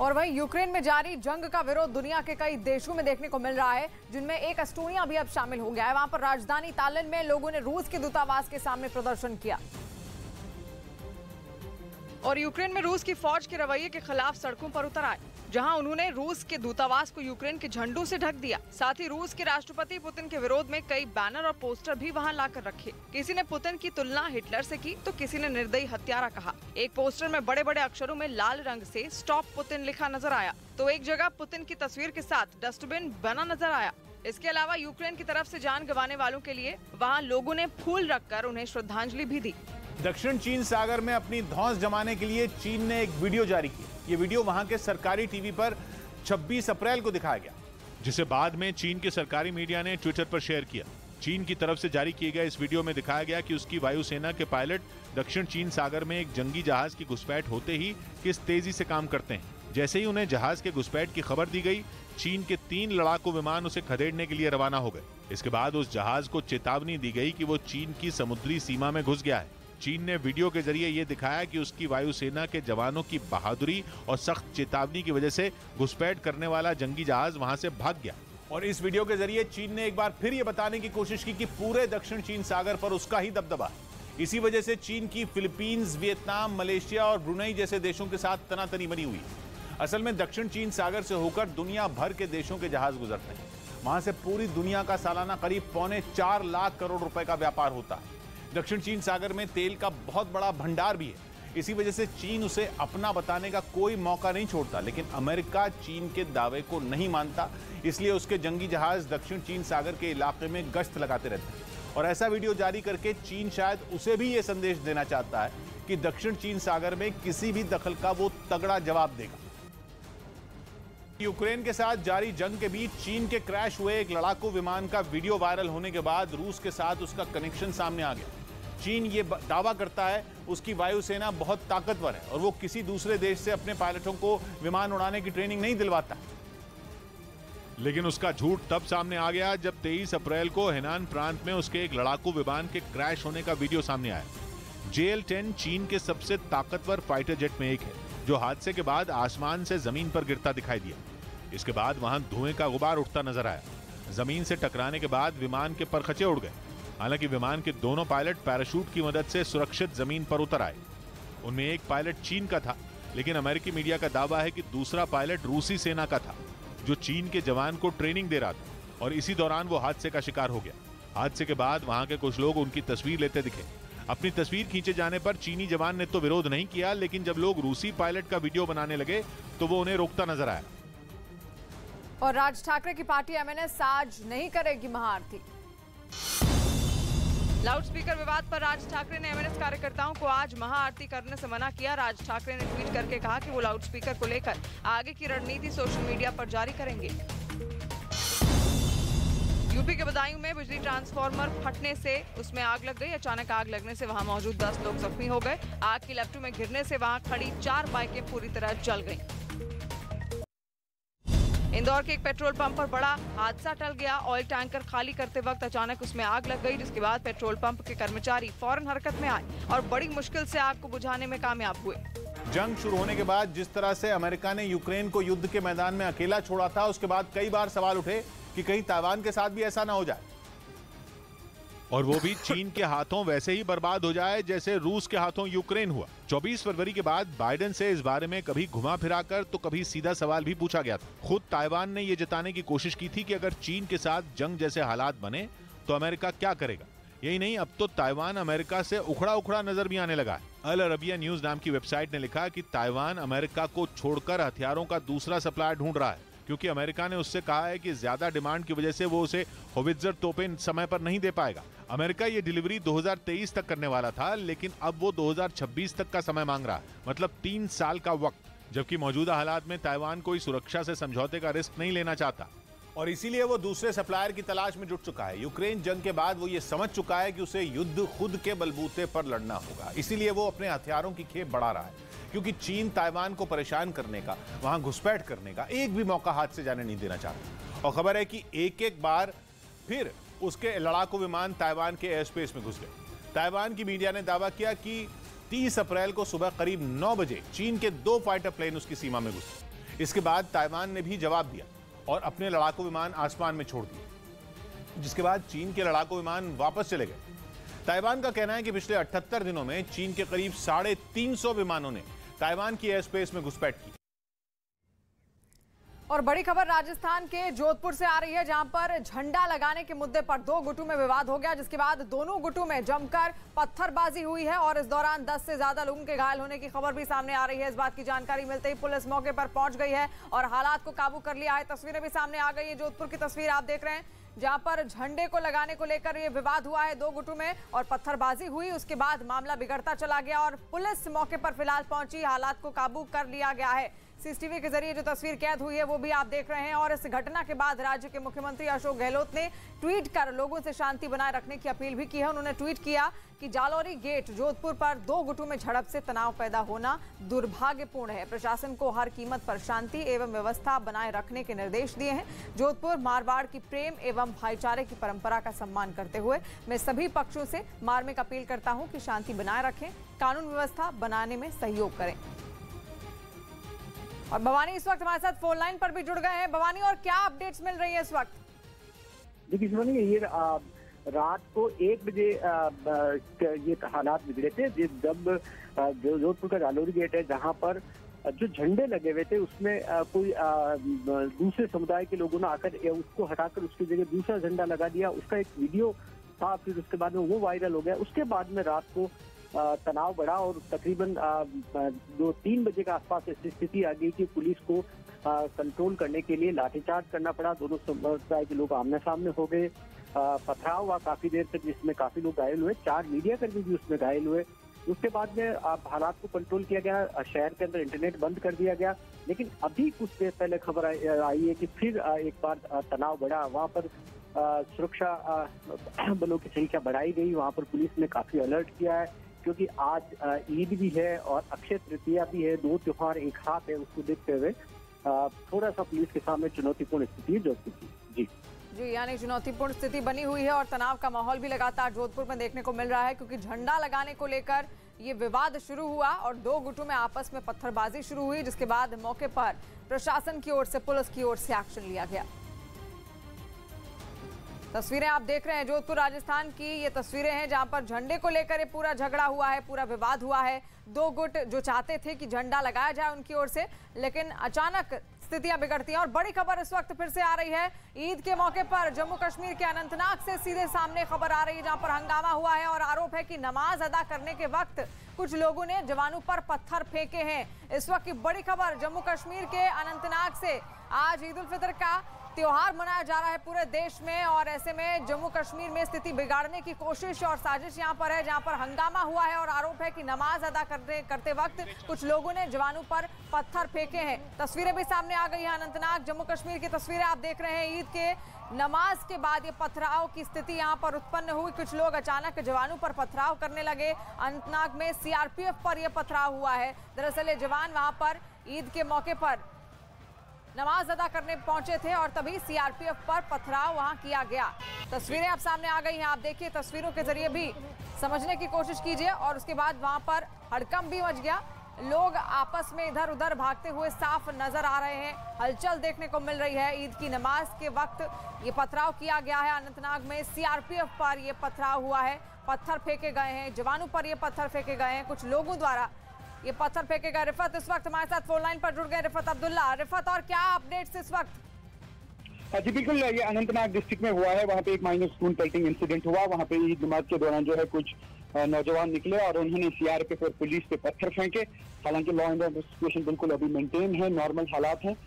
और वहीं यूक्रेन में जारी जंग का विरोध दुनिया के कई देशों में देखने को मिल रहा है, जिनमें एक एस्टोनिया भी अब शामिल हो गया है। वहां पर राजधानी तालिन में लोगों ने रूस के दूतावास के सामने प्रदर्शन किया और यूक्रेन में रूस की फौज के रवैये के खिलाफ सड़कों पर उतर आए, जहां उन्होंने रूस के दूतावास को यूक्रेन के झंडों से ढक दिया। साथ ही रूस के राष्ट्रपति पुतिन के विरोध में कई बैनर और पोस्टर भी वहां लाकर रखे। किसी ने पुतिन की तुलना हिटलर से की तो किसी ने निर्दयी हत्यारा कहा। एक पोस्टर में बड़े बड़े अक्षरों में लाल रंग से स्टॉप पुतिन लिखा नजर आया, तो एक जगह पुतिन की तस्वीर के साथ डस्टबिन बना नजर आया। इसके अलावा यूक्रेन की तरफ से जान गंवाने वालों के लिए वहाँ लोगों ने फूल रखकर उन्हें श्रद्धांजलि भी दी। दक्षिण चीन सागर में अपनी धौंस जमाने के लिए चीन ने एक वीडियो जारी की। ये वीडियो वहां के सरकारी टीवी पर 26 अप्रैल को दिखाया गया, जिसे बाद में चीन के सरकारी मीडिया ने ट्विटर पर शेयर किया। चीन की तरफ से जारी किए गए इस वीडियो में दिखाया गया कि उसकी वायुसेना के पायलट दक्षिण चीन सागर में एक जंगी जहाज की घुसपैठ होते ही किस तेजी से काम करते हैं। जैसे ही उन्हें जहाज के घुसपैठ की खबर दी गई, चीन के 3 लड़ाकू विमान उसे खदेड़ने के लिए रवाना हो गए। इसके बाद उस जहाज को चेतावनी दी गई कि वो चीन की समुद्री सीमा में घुस गया है। चीन ने वीडियो के जरिए ये दिखाया कि उसकी वायुसेना के जवानों की बहादुरी और सख्त चेतावनी की वजह से घुसपैठ करने वाला जंगी जहाज वहां से भाग गया। और इस वीडियो के जरिए चीन ने एक बार फिर ये बताने की कोशिश की कि पूरे दक्षिण चीन सागर पर उसका ही दबदबा है। इसी वजह से चीन की फिलीपींस, वियतनाम, मलेशिया और ब्रुनई जैसे देशों के साथ तनातनी बनी हुई है। असल में दक्षिण चीन सागर से होकर दुनिया भर के देशों के जहाज गुजरते हैं। वहां से पूरी दुनिया का सालाना करीब 4.25 लाख करोड़ रुपए का व्यापार होता है। दक्षिण चीन सागर में तेल का बहुत बड़ा भंडार भी है। इसी वजह से चीन उसे अपना बताने का कोई मौका नहीं छोड़ता, लेकिन अमेरिका चीन के दावे को नहीं मानता, इसलिए उसके जंगी जहाज दक्षिण चीन सागर के इलाके में गश्त लगाते रहते हैं। और ऐसा वीडियो जारी करके चीन शायद उसे भी ये संदेश देना चाहता है कि दक्षिण चीन सागर में किसी भी दखल का वो तगड़ा जवाब देगा। यूक्रेन के साथ जारी जंग के बीच चीन के क्रैश हुए एक लड़ाकू विमान का वीडियो वायरल होने के बाद रूस के साथ उसका कनेक्शन सामने आ गया। चीन ये दावा करता है उसकी वायुसेना बहुत ताकतवर है और वो किसी दूसरे देश से अपने पायलटों को विमान उड़ाने की ट्रेनिंग नहीं दिलवाता। लेकिन उसका झूठ तब सामने आ गया जब 23 अप्रैल को हेनान प्रांत में उसके एक लड़ाकू विमान के क्रैश होने का वीडियो सामने आया। JL-10 चीन के सबसे ताकतवर फाइटर जेट में एक है, जो हादसे के बाद आसमान से जमीन पर गिरता दिखाई दिया। इसके बाद वहां धुएं का गुबार उठता नजर आया। जमीन से टकराने के बाद विमान के परखचे उड़ गए। हालांकि विमान के दोनों पायलट पैराशूट की मदद से सुरक्षित जमीन पर उतर आए। उनमें एक पायलट चीन का था, लेकिन अमेरिकी मीडिया का दावा है कि दूसरा पायलट रूसी सेना का था, जो चीन के जवान को ट्रेनिंग दे रहा था। और इसी दौरान वो हादसे का शिकार हो गया। हादसे के बाद वहां के कुछ लोग उनकी तस्वीर लेते दिखे। अपनी तस्वीर खींचे जाने पर चीनी जवान ने तो विरोध नहीं किया, लेकिन जब लोग रूसी पायलट का वीडियो बनाने लगे तो वो उन्हें रोकता नजर आया। और राज ठाकरे की पार्टी MNS आज नहीं करेगी महाआरती। लाउडस्पीकर विवाद पर राज ठाकरे ने MNS कार्यकर्ताओं को आज महाआरती करने से मना किया। राज ठाकरे ने ट्वीट करके कहा कि वो लाउडस्पीकर को लेकर आगे की रणनीति सोशल मीडिया पर जारी करेंगे। यूपी के बदायूं में बिजली ट्रांसफार्मर फटने से उसमें आग लग गई। अचानक आग लगने से वहां मौजूद 10 लोग जख्मी हो गए। आग की लपटों में गिरने से वहां खड़ी 4 बाइकें पूरी तरह जल गईं। इंदौर के एक पेट्रोल पंप पर बड़ा हादसा टल गया। ऑयल टैंकर खाली करते वक्त अचानक उसमें आग लग गई, जिसके बाद पेट्रोल पंप के कर्मचारी फौरन हरकत में आए और बड़ी मुश्किल से आग को बुझाने में कामयाब हुए। जंग शुरू होने के बाद जिस तरह से अमेरिका ने यूक्रेन को युद्ध के मैदान में अकेला छोड़ा था, उसके बाद कई बार सवाल उठे कि कहीं ताइवान के साथ भी ऐसा ना हो जाए, और वो भी चीन के हाथों वैसे ही बर्बाद हो जाए जैसे रूस के हाथों यूक्रेन हुआ। 24 फरवरी के बाद बाइडेन से इस बारे में कभी घुमा फिराकर तो कभी सीधा सवाल भी पूछा गया था। खुद ताइवान ने ये जताने की कोशिश की थी कि अगर चीन के साथ जंग जैसे हालात बने तो अमेरिका क्या करेगा। यही नहीं, अब तो ताइवान अमेरिका से उखड़ा नजर भी आने लगा है। अल अरबिया न्यूज नाम की वेबसाइट ने लिखा कि ताइवान अमेरिका को छोड़कर हथियारों का दूसरा सप्लायर ढूंढ रहा है, क्योंकि अमेरिका ने उससे कहा है कि ज्यादा डिमांड की वजह से वो उसे होवित्जर तोपें समय पर नहीं दे पाएगा। अमेरिका ये डिलीवरी 2023 तक करने वाला था, लेकिन अब वो 2026 तक का समय मांग रहा है, मतलब 3 साल का वक्त। जबकि मौजूदा हालात में ताइवान कोई सुरक्षा से समझौते का रिस्क नहीं लेना चाहता और इसीलिए वो दूसरे सप्लायर की तलाश में जुट चुका है। यूक्रेन जंग के बाद वो ये समझ चुका है कि उसे युद्ध खुद के बलबूते पर लड़ना होगा। इसीलिए वो अपने हथियारों की खेप बढ़ा रहा है, क्योंकि चीन ताइवान को परेशान करने का, वहां घुसपैठ करने का एक भी मौका हाथ से जाने नहीं देना चाहता। और खबर है कि एक बार फिर उसके लड़ाकू विमान ताइवान के एयर स्पेस में घुस गए। ताइवान की मीडिया ने दावा किया कि 30 अप्रैल को सुबह करीब 9 बजे चीन के 2 फाइटर प्लेन उसकी सीमा में घुसे। इसके बाद ताइवान ने भी जवाब दिया और अपने लड़ाकू विमान आसमान में छोड़ दिए, जिसके बाद चीन के लड़ाकू विमान वापस चले गए। ताइवान का कहना है कि पिछले 78 दिनों में चीन के करीब 350 विमानों ने ताइवान की एयर स्पेस में घुसपैठ की। और बड़ी खबर राजस्थान के जोधपुर से आ रही है, जहां पर झंडा लगाने के मुद्दे पर दो गुटों में विवाद हो गया, जिसके बाद दोनों गुटों में जमकर पत्थरबाजी हुई है और इस दौरान 10 से ज्यादा लोगों के घायल होने की खबर भी सामने आ रही है। इस बात की जानकारी मिलते ही पुलिस मौके पर पहुंच गई है और हालात को काबू कर लिया है। तस्वीरें भी सामने आ गई है, जोधपुर की तस्वीर आप देख रहे हैं, जहां पर झंडे को लगाने को लेकर ये विवाद हुआ है दो गुटों में और पत्थरबाजी हुई। उसके बाद मामला बिगड़ता चला गया और पुलिस मौके पर फिलहाल पहुंची, हालात को काबू कर लिया गया है। सीसीटीवी के जरिए जो तस्वीर कैद हुई है वो भी आप देख रहे हैं। और इस घटना के बाद राज्य के मुख्यमंत्री अशोक गहलोत ने ट्वीट कर लोगों से शांति बनाए रखने की अपील भी की है। उन्होंने ट्वीट किया कि जालौरी गेट जोधपुर पर दो गुटों में झड़प से तनाव पैदा होना दुर्भाग्यपूर्ण है। प्रशासन को हर कीमत पर शांति एवं व्यवस्था बनाए रखने के निर्देश दिए हैं। जोधपुर मारवाड़ की प्रेम एवं भाईचारे की परंपरा का सम्मान करते हुए मैं सभी पक्षों से मार्मिक अपील करता हूं कि शांति बनाए रखें, कानून व्यवस्था बनाने में सहयोग करें। और भवानी इस वक्त हमारे साथ फोन लाइन पर भी जुड़ गए हैं। भवानी, और क्या अपडेट्स मिल रही है इस वक्त? देखिए शिवानी, ये रात को 1 बजे ये हालात बिगड़े थे जब जो जोधपुर का जालौरी गेट है, जहां पर जो झंडे लगे हुए थे उसमें कोई दूसरे समुदाय के लोगों ने आकर उसको हटाकर उसकी जगह दूसरा झंडा लगा दिया। उसका एक वीडियो था, फिर उसके बाद में वो वायरल हो गया। उसके बाद में रात को तनाव बढ़ा और तकरीबन 2-3 बजे के आसपास ऐसी स्थिति आ गई कि पुलिस को कंट्रोल करने के लिए लाठीचार्ज करना पड़ा। दोनों समुदाय के लोग आमने सामने हो गए, पथराव हुआ काफी देर तक, जिसमें काफी लोग घायल हुए, 4 मीडिया कर्मी भी उसमें घायल हुए। उसके बाद में हालात को कंट्रोल किया गया, शहर के अंदर इंटरनेट बंद कर दिया गया। लेकिन अभी कुछ देर पहले खबर आई है कि फिर एक बार तनाव बढ़ा। वहाँ पर सुरक्षा बलों की संख्या बढ़ाई गई, वहाँ पर पुलिस ने काफी अलर्ट किया है, क्योंकि आज ईद भी है और अक्षय तृतीया भी है, 2 त्योहार एक साथ है। उसको देखते हुए थोड़ा सा पुलिस के सामने चुनौतीपूर्ण स्थिति जोधपुर की। जी, यानी चुनौतीपूर्ण स्थिति बनी हुई है और तनाव का माहौल भी लगातार जोधपुर में देखने को मिल रहा है, क्योंकि झंडा लगाने को लेकर ये विवाद शुरू हुआ और दो गुटों में आपस में पत्थरबाजी शुरू हुई, जिसके बाद मौके पर प्रशासन की ओर से, पुलिस की ओर से एक्शन लिया गया। तस्वीरें आप देख रहे हैं जोधपुर राजस्थान की, ये तस्वीरें हैं जहां पर झंडे को लेकर ये पूरा झगड़ा हुआ है, पूरा विवाद हुआ है। दो गुट जो चाहते थे कि झंडा लगाया जाए उनकी ओर से, लेकिन अचानक स्थितियां बिगड़ती हैं। और बड़ी खबर इस वक्त फिर से आ रही है, ईद के मौके पर जम्मू कश्मीर के अनंतनाग से सीधे सामने खबर आ रही है, जहां पर हंगामा हुआ है और आरोप है कि नमाज अदा करने के वक्त कुछ लोगों ने जवानों पर पत्थर फेंके हैं। इस वक्त की बड़ी खबर जम्मू कश्मीर के अनंतनाग से। आज ईद उल फितर का त्योहार मनाया जा रहा है पूरे देश में और ऐसे में जम्मू कश्मीर में स्थिति बिगाड़ने की कोशिश और साजिश यहां पर है, जहां पर हंगामा हुआ है और आरोप है कि नमाज अदा करते वक्त कुछ लोगों ने जवानों पर पत्थर फेंके हैं। तस्वीरें भी सामने आ गई हैं अनंतनाग जम्मू कश्मीर की तस्वीरें आप देख रहे हैं। ईद के नमाज के बाद ये पथराव की स्थिति यहां पर उत्पन्न हुई, कुछ लोग अचानक जवानों पर पथराव करने लगे। अनंतनाग में सीआरपीएफ पर यह पथराव हुआ है। दरअसल ये जवान वहां पर ईद के मौके पर नमाज अदा करने पहुंचे थे और तभी सीआरपीएफ पर पथराव वहां किया गया। तस्वीरें आप सामने आ गई हैं, आप देखिए, तस्वीरों के जरिए भी समझने की कोशिश कीजिए। और उसके बाद वहां पर हड़कंप भी मच गया, लोग आपस में इधर उधर भागते हुए साफ नजर आ रहे हैं, हलचल देखने को मिल रही है। ईद की नमाज के वक्त ये पथराव किया गया है। अनंतनाग में सीआरपीएफ पर ये पथराव हुआ है, पत्थर फेंके गए हैं, जवानों पर ये पत्थर फेंके गए हैं, कुछ लोगों द्वारा ये पत्थर फेंके गए। रिफत इस वक्त हमारे साथ फोन लाइन पर जुड़ गए, रिफत अब्दुल्ला। रिफत, और क्या अपडेट्स इस वक्त? जी बिल्कुल, ये अनंतनाग डिस्ट्रिक्ट में हुआ है। वहाँ पे एक माइनर स्पून पेल्टिंग इंसिडेंट हुआ। वहाँ पे ईद नमाज के दौरान जो है कुछ नौजवान निकले और उन्होंने सीआरपीएफ और पुलिस पे पत्थर फेंके। हालांकि लॉ एंड ऑर्डर सिचुएशन बिल्कुल अभी मेंटेन है, नॉर्मल हालात हैं,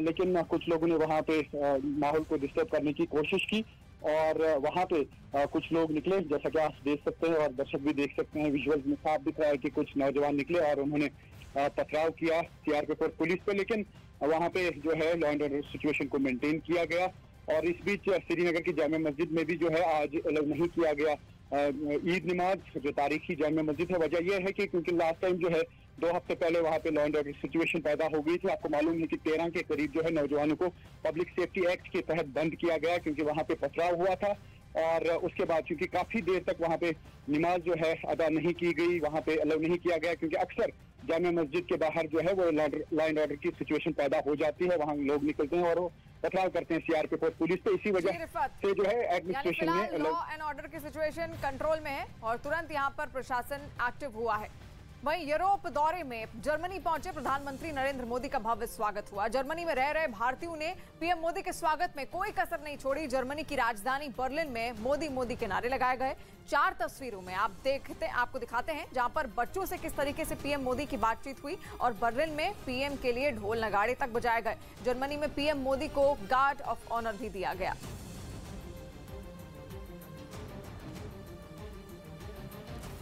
लेकिन कुछ लोगों ने वहाँ पे माहौल को डिस्टर्ब करने की कोशिश की और वहाँ पे कुछ लोग निकले, जैसा कि आप देख सकते हैं और दर्शक भी देख सकते हैं, विजुअल्स में साफ दिख रहा है कि कुछ नौजवान निकले और उन्होंने पथराव किया सीआरपीएफ और पुलिस पे। लेकिन वहाँ पे जो है लॉ एंड ऑर्डर सिचुएशन को मेंटेन किया गया। और इस बीच श्रीनगर की जामिया मस्जिद में भी जो है आज अलाउ नहीं किया गया ईद नमाज, जो तारीखी जामिया मस्जिद है। वजह यह है कि क्योंकि लास्ट टाइम जो है 2 हफ्ते पहले वहाँ पे लॉ एंड ऑर्डर सिचुएशन पैदा हो गई थी। आपको मालूम है कि 13 के करीब जो है नौजवानों को पब्लिक सेफ्टी एक्ट के तहत बंद किया गया, क्योंकि वहाँ पे पथराव हुआ था। और उसके बाद क्योंकि काफी देर तक वहाँ पे नमाज जो है अदा नहीं की गई, वहाँ पे अलाउ नहीं किया गया, क्योंकि अक्सर जामिया मस्जिद के बाहर जो है वो लॉ एंड ऑर्डर की सिचुएशन पैदा हो जाती है, वहाँ लोग निकलते हैं और वो पथराव करते हैं सीआरपीएफ और पुलिस पे। इसी वजह से जो है एडमिनिस्ट्रेशन में लॉ एंड ऑर्डर की सिचुएशन कंट्रोल में है और तुरंत यहाँ पर प्रशासन एक्टिव हुआ है। वहीं यूरोप दौरे में जर्मनी पहुंचे प्रधानमंत्री नरेंद्र मोदी का भव्य स्वागत हुआ। जर्मनी में रह रहे भारतीयों ने पीएम मोदी के स्वागत में कोई कसर नहीं छोड़ी। जर्मनी की राजधानी बर्लिन में मोदी मोदी के नारे लगाए गए। 4 तस्वीरों में आपको दिखाते हैं जहां पर बच्चों से किस तरीके से पीएम मोदी की बातचीत हुई और बर्लिन में पीएम के लिए ढोल नगाड़े तक बजाए गए। जर्मनी में पीएम मोदी को गार्ड ऑफ ऑनर भी दिया गया।